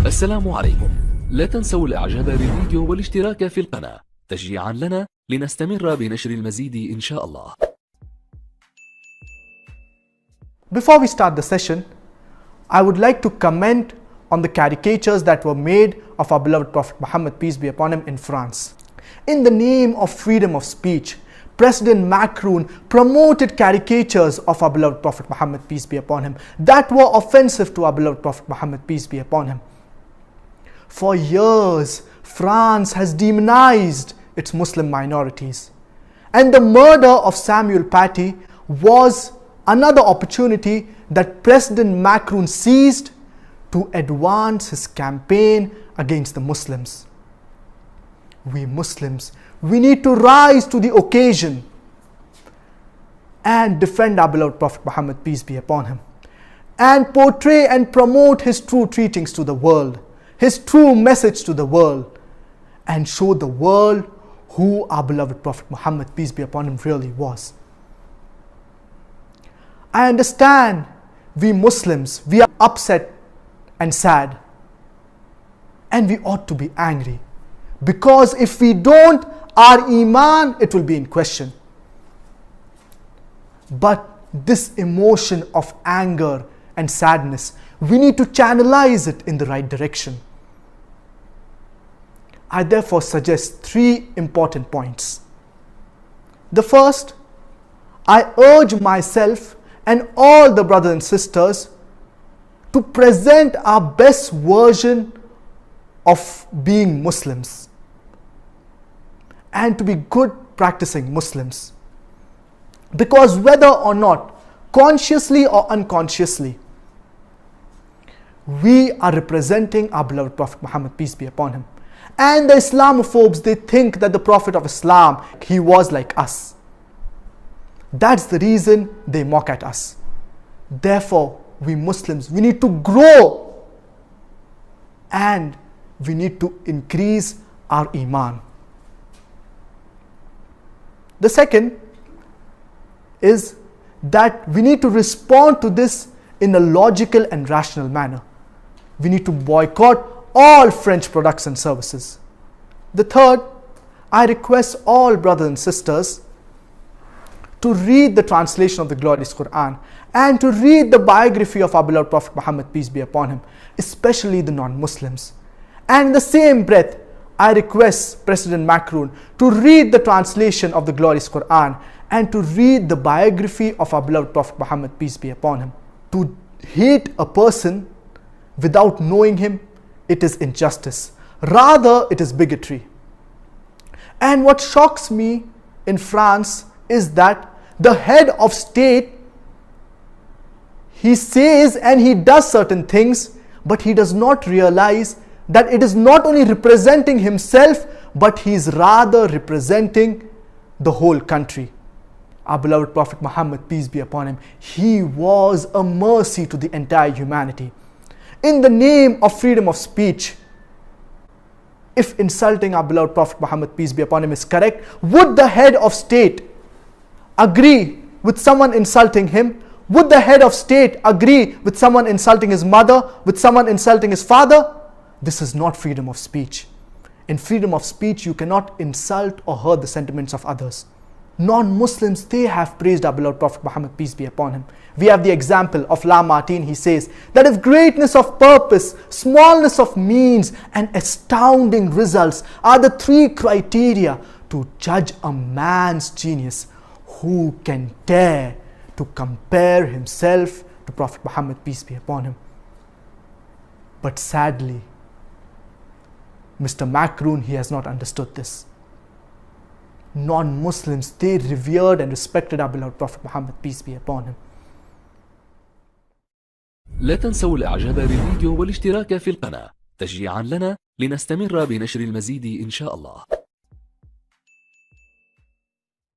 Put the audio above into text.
السلام عليكم. لا تنسوا الاعجاب بالفيديو والاشتراك في القناة تشجيعا لنا لنستمر بنشر المزيد إن شاء الله. Before we start the session, I would like to comment on the caricatures that were made of our beloved Prophet Muhammad, peace be upon him, in France. In the name of freedom of speech, President Macron promoted caricatures of our beloved Prophet Muhammad, peace be upon him, that were offensive to our beloved Prophet Muhammad, peace be upon him. For years, France has demonized its Muslim minorities, and the murder of Samuel Paty was another opportunity that President Macron seized to advance his campaign against the Muslims. We Muslims, we need to rise to the occasion and defend our beloved Prophet Muhammad, peace be upon him, and portray and promote his true teachings to the world, his true message to the world, and show the world who our beloved Prophet Muhammad, peace be upon him, really was. I understand we Muslims, we are upset and sad, and we ought to be angry, because if we don't, our iman, it will be in question. But this emotion of anger and sadness, we need to channelize it in the right direction. I therefore suggest 3 important points. The first, I urge myself and all the brothers and sisters to present our best version of being Muslims and to be good practicing Muslims. Because whether or not, consciously or unconsciously, we are representing our beloved Prophet Muhammad, peace be upon him. And the Islamophobes, they think that the Prophet of Islam, he was like us. That's the reason they mock at us. Therefore, we Muslims, we need to grow and we need to increase our iman. The second is that we need to respond to this in a logical and rational manner. We need to boycott all French products and services. The third, I request all brothers and sisters to read the translation of the glorious Quran and to read the biography of our beloved Prophet Muhammad, peace be upon him, especially the non-Muslims. And in the same breath, I request President Macron to read the translation of the glorious Quran and to read the biography of our beloved Prophet Muhammad, peace be upon him. To hate a person without knowing him, it is injustice. Rather, it is bigotry. And what shocks me in France is that the head of state, he says and he does certain things, but he does not realize that it is not only representing himself, but he is rather representing the whole country. Our beloved Prophet Muhammad, peace be upon him, he was a mercy to the entire humanity. In the name of freedom of speech, if insulting our beloved Prophet Muhammad, peace be upon him, is correct, would the head of state agree with someone insulting him? Would the head of state agree with someone insulting his mother, with someone insulting his father? This is not freedom of speech. In freedom of speech, you cannot insult or hurt the sentiments of others. Non-Muslims, they have praised our beloved Prophet Muhammad, peace be upon him. We have the example of Lamartine. He says that if greatness of purpose, smallness of means, and astounding results are the 3 criteria to judge a man's genius, who can dare to compare himself to Prophet Muhammad, peace be upon him? But sadly, Mr. Macron, he has not understood this. Non-Muslims, they revered and respected our beloved Prophet Muhammad, peace be upon him. لا تنسوا الاعجاب بالفيديو والاشتراك في القناة تشجيعا لنا لنستمر بنشر المزيد إن شاء الله.